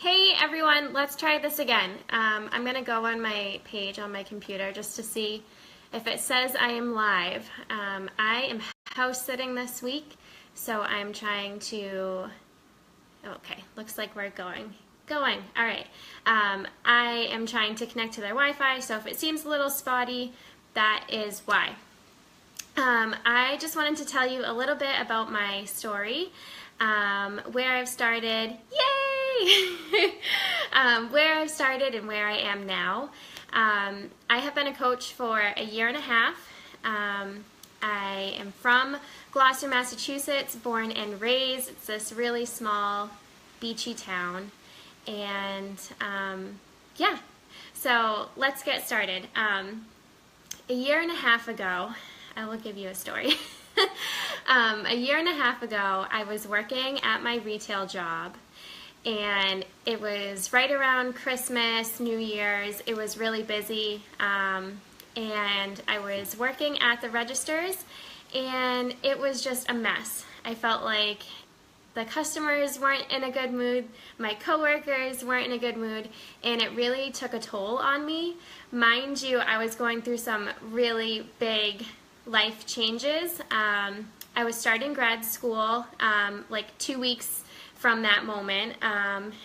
Hey everyone, let's try this again. I'm going to go on my page on my computer just to see if it says I am live. I am house sitting this week, so I'm trying to, okay, looks like we're going. All right. I am trying to connect to their Wi-Fi, so if it seems a little spotty, that is why. I just wanted to tell you a little bit about my story, where I've started, yay! Where I've started and where I am now. I have been a coach for a year and a half. I am from Gloucester, Massachusetts, born and raised. It's this really small, beachy town. And yeah, so let's get started. A year and a half ago, I will give you a story. A year and a half ago, I was working at my retail job, and it was right around Christmas, New Year's. It was really busy, and I was working at the registers, and it was just a mess. I felt like the customers weren't in a good mood, my coworkers weren't in a good mood, and it really took a toll on me. Mind you, I was going through some really big life changes. I was starting grad school like 2 weeks from that moment,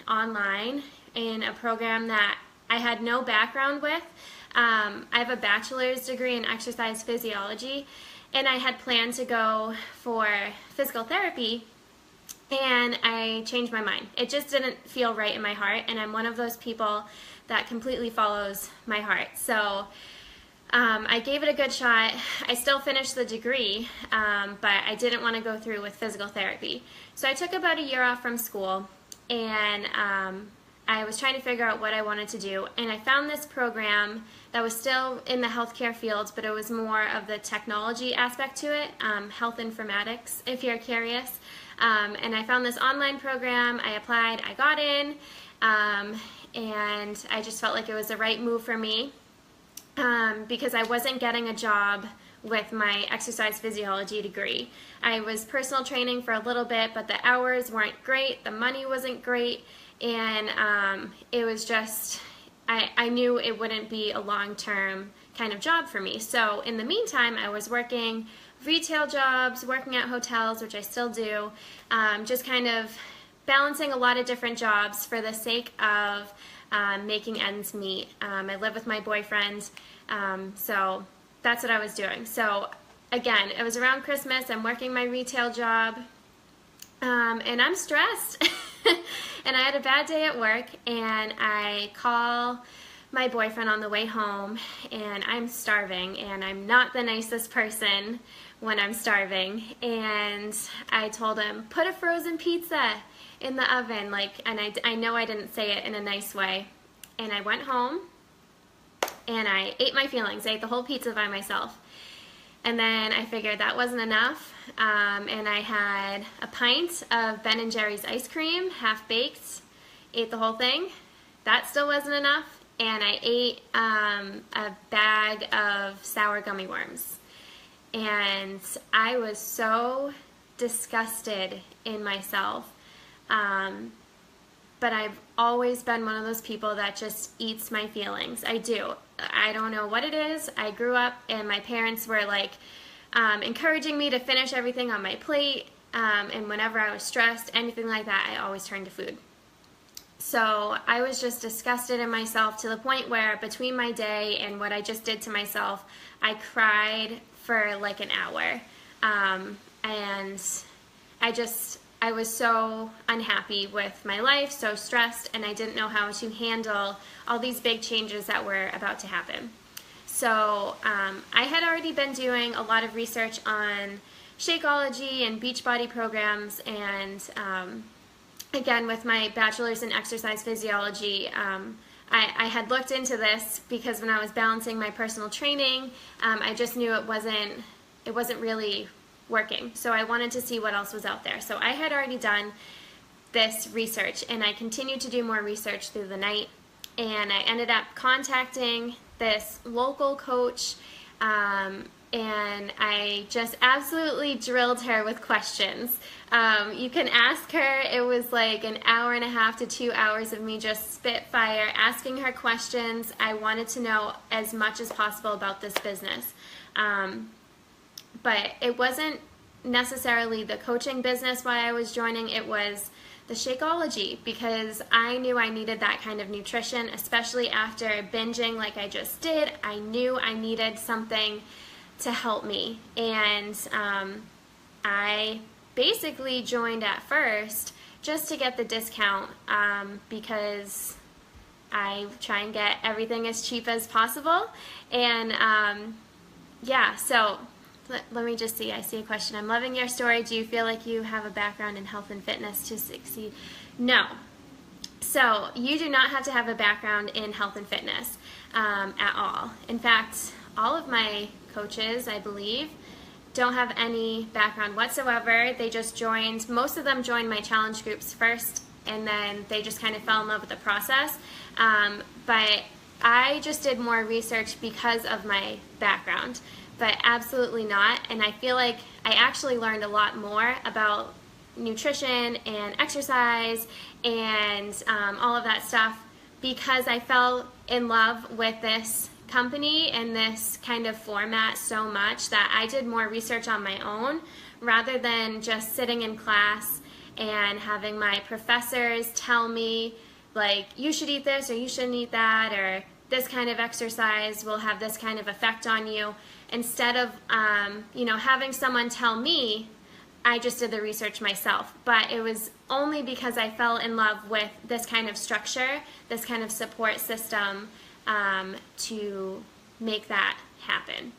online in a program that I had no background with. I have a bachelor's degree in exercise physiology, and I had planned to go for physical therapy, and I changed my mind. It just didn't feel right in my heart, and I'm one of those people that completely follows my heart. So I gave it a good shot. I still finished the degree, but I didn't want to go through with physical therapy. So I took about a year off from school, and I was trying to figure out what I wanted to do, and I found this program that was still in the healthcare field, but it was more of the technology aspect to it, health informatics, if you're curious. And I found this online program. I applied, I got in, and I just felt like it was the right move for me. Because I wasn't getting a job with my exercise physiology degree. I was personal training for a little bit, but the hours weren't great, the money wasn't great, and it was just, I knew it wouldn't be a long-term kind of job for me. So in the meantime, I was working retail jobs, working at hotels, which I still do, just kind of balancing a lot of different jobs for the sake of making ends meet. I live with my boyfriend, so that's what I was doing. So again, it was around Christmas, I'm working my retail job, and I'm stressed. And I had a bad day at work, and I call my boyfriend on the way home, and I'm starving, and I'm not the nicest person when I'm starving. And I told him, put a frozen pizza in the oven, and I know I didn't say it in a nice way. And I went home, and I ate my feelings. I ate the whole pizza by myself. And then I figured that wasn't enough, and I had a pint of Ben & Jerry's ice cream, half-baked, ate the whole thing. That still wasn't enough, and I ate a bag of sour gummy worms. And I was so disgusted in myself. But I've always been one of those people that just eats my feelings. I do. I don't know what it is. I grew up and my parents were like encouraging me to finish everything on my plate, and whenever I was stressed, anything like that, I always turned to food. So I was just disgusted in myself to the point where between my day and what I just did to myself, I cried for like an hour. And I was so unhappy with my life, so stressed, and I didn't know how to handle all these big changes that were about to happen. So I had already been doing a lot of research on Shakeology and Beachbody programs, and again, with my bachelor's in exercise physiology, I had looked into this because when I was balancing my personal training, I just knew it wasn't really working. So I wanted to see what else was out there. So I had already done this research, and I continued to do more research through the night, and I ended up contacting this local coach and I just absolutely drilled her with questions. You can ask her. It was like an hour and a half to 2 hours of me just spitfire asking her questions. I wanted to know as much as possible about this business. But it wasn't necessarily the coaching business why I was joining. It was the Shakeology, because I knew I needed that kind of nutrition, especially after binging like I just did. I knew I needed something to help me, and I basically joined at first just to get the discount, because I try and get everything as cheap as possible. And yeah, so let me just see. I see a question. I'm loving your story. Do you feel like you have a background in health and fitness to succeed? No. So you do not have to have a background in health and fitness at all. In fact, all of my coaches, I believe, don't have any background whatsoever. They just joined, most of them joined my challenge groups first, and then they just kind of fell in love with the process. But I just did more research because of my background, but absolutely not. And I feel like I actually learned a lot more about nutrition and exercise and all of that stuff because I fell in love with this company and this kind of format so much that I did more research on my own rather than just sitting in class and having my professors tell me, like, you should eat this or you shouldn't eat that, or this kind of exercise will have this kind of effect on you. Instead of having someone tell me, I just did the research myself. But it was only because I fell in love with this kind of structure, this kind of support system, to make that happen.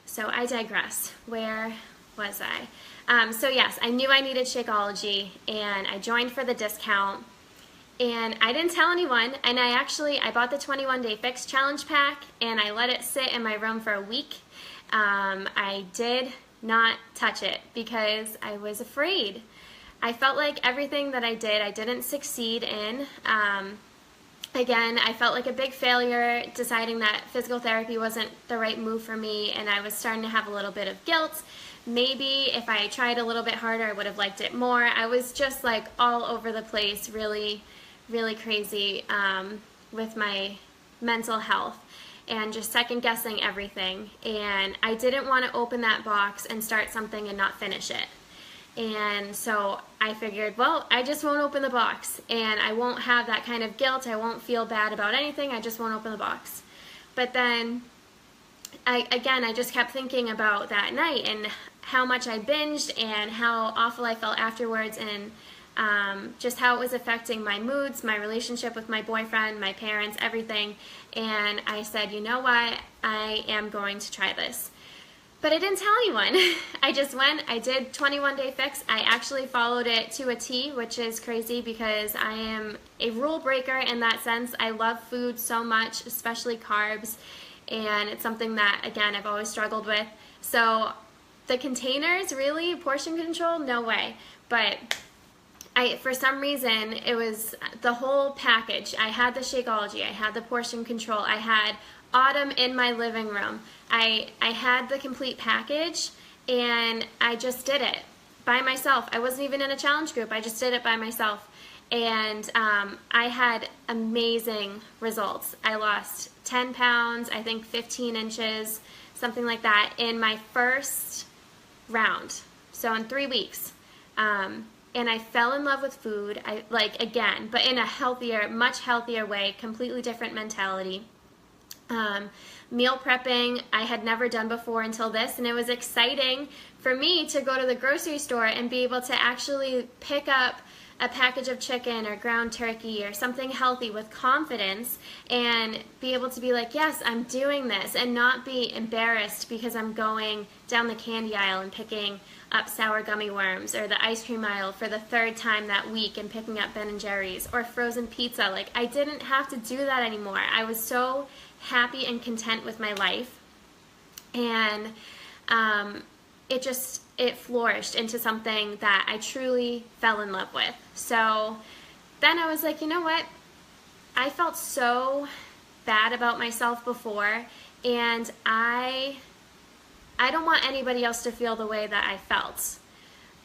So I digress. Where was I? So yes, I knew I needed Shakeology, and I joined for the discount. And I didn't tell anyone, and I bought the 21-day fix challenge pack, and I let it sit in my room for a week. I did not touch it because I was afraid. I felt like everything that I did, I didn't succeed in. Again, I felt like a big failure deciding that physical therapy wasn't the right move for me, and I was starting to have a little bit of guilt. Maybe if I tried a little bit harder, I would have liked it more. I was just like all over the place, really, really crazy with my mental health and just second guessing everything. And I didn't want to open that box and start something and not finish it. And so I figured, well, I just won't open the box, and I won't have that kind of guilt. I won't feel bad about anything. I just won't open the box. But then, I just kept thinking about that night and how much I binged and how awful I felt afterwards, and just how it was affecting my moods, my relationship with my boyfriend, my parents, everything. And I said, you know what? I am going to try this. But I didn't tell anyone. I just went, I did 21-day fix. I actually followed it to a T, which is crazy because I am a rule breaker in that sense. I love food so much, especially carbs, and it's something that, again, I've always struggled with. So the containers, really, portion control, no way. But for some reason, it was the whole package. I had the Shakeology, I had the portion control, I had Autumn in my living room. I had the complete package, and I just did it by myself. I wasn't even in a challenge group. I just did it by myself, and I had amazing results. I lost 10 pounds, I think 15 inches, something like that, in my first round, so in 3 weeks. And I fell in love with food, again, but in a healthier, much healthier way, completely different mentality. Meal prepping I had never done before until this, and it was exciting for me to go to the grocery store and be able to actually pick up a package of chicken or ground turkey or something healthy with confidence and be able to be like, yes, I'm doing this, and not be embarrassed because I'm going down the candy aisle and picking up sour gummy worms, or the ice cream aisle for the 3rd time that week and picking up Ben & Jerry's or frozen pizza. Like, I didn't have to do that anymore. I was so happy and content with my life, and it flourished into something that I truly fell in love with. So then I was like, you know what? I felt so bad about myself before and I don't want anybody else to feel the way that I felt.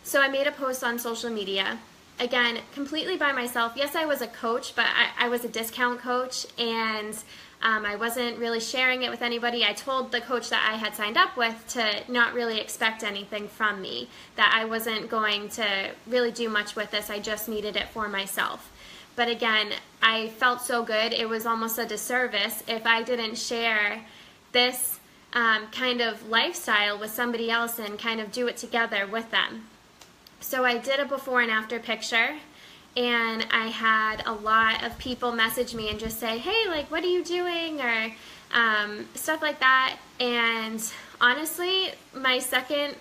So I made a post on social media, again, completely by myself. Yes, I was a coach, but I was a discount coach, and I wasn't really sharing it with anybody. I told the coach that I had signed up with to not really expect anything from me, that I wasn't going to really do much with this. I just needed it for myself. But again, I felt so good. It was almost a disservice if I didn't share this kind of lifestyle with somebody else and kind of do it together with them. So I did a before and after picture, and I had a lot of people message me and just say, hey, like, what are you doing, or stuff like that. And honestly, my second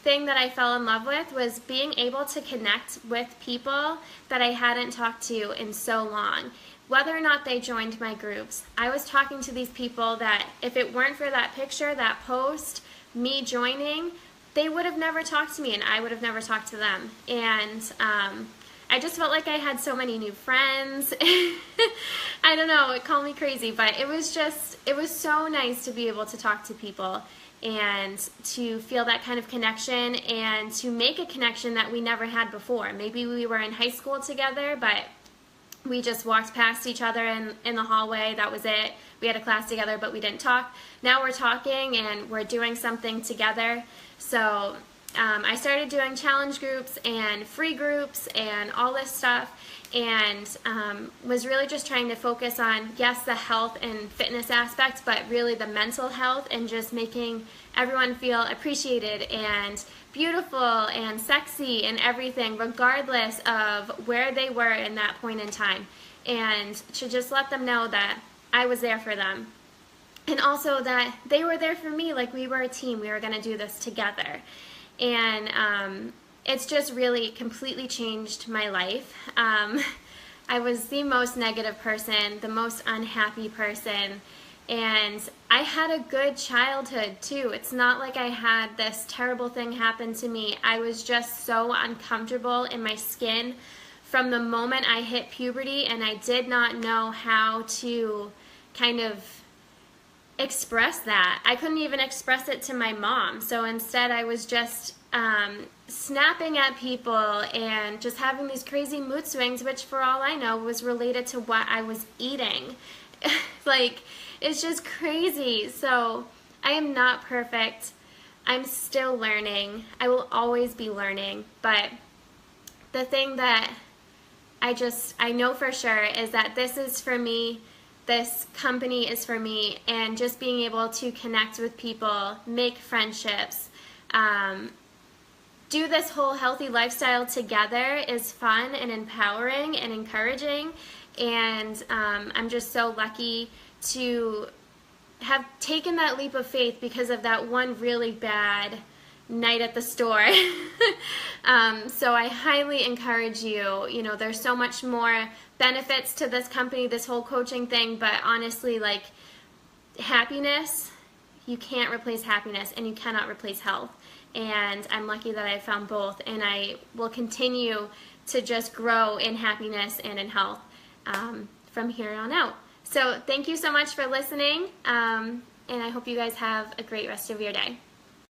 thing that I fell in love with was being able to connect with people that I hadn't talked to in so long. Whether or not they joined my groups, I was talking to these people that if it weren't for that picture, that post, me joining, they would have never talked to me, and I would have never talked to them. And I just felt like I had so many new friends. I don't know, it called me crazy, but it was so nice to be able to talk to people and to feel that kind of connection and to make a connection that we never had before. Maybe we were in high school together, but we just walked past each other in the hallway. That was it. We had a class together, but we didn't talk. Now we're talking and we're doing something together. So I started doing challenge groups and free groups and all this stuff, and was really just trying to focus on, yes, the health and fitness aspect, but really the mental health and just making everyone feel appreciated and beautiful and sexy and everything, regardless of where they were in that point in time, and to just let them know that I was there for them, and also that they were there for me. Like, we were a team, we were going to do this together. And it's just really completely changed my life. I was the most negative person, the most unhappy person, and I had a good childhood too. It's not like I had this terrible thing happen to me. I was just so uncomfortable in my skin from the moment I hit puberty, and I did not know how to kind of express that. I couldn't even express it to my mom. So instead I was just snapping at people and just having these crazy mood swings, which for all I know was related to what I was eating. Like, it's just crazy. So I am not perfect. I'm still learning. I will always be learning. But the thing that I know for sure is that this is for me. This company is for me, and just being able to connect with people, make friendships, do this whole healthy lifestyle together is fun and empowering and encouraging, and I'm just so lucky to have taken that leap of faith because of that one really bad night at the store. So I highly encourage you. You know, there's so much more benefits to this company, this whole coaching thing, but honestly, like, happiness, you can't replace happiness, and you cannot replace health. And I'm lucky that I found both, and I will continue to just grow in happiness and in health from here on out. So thank you so much for listening, and I hope you guys have a great rest of your day.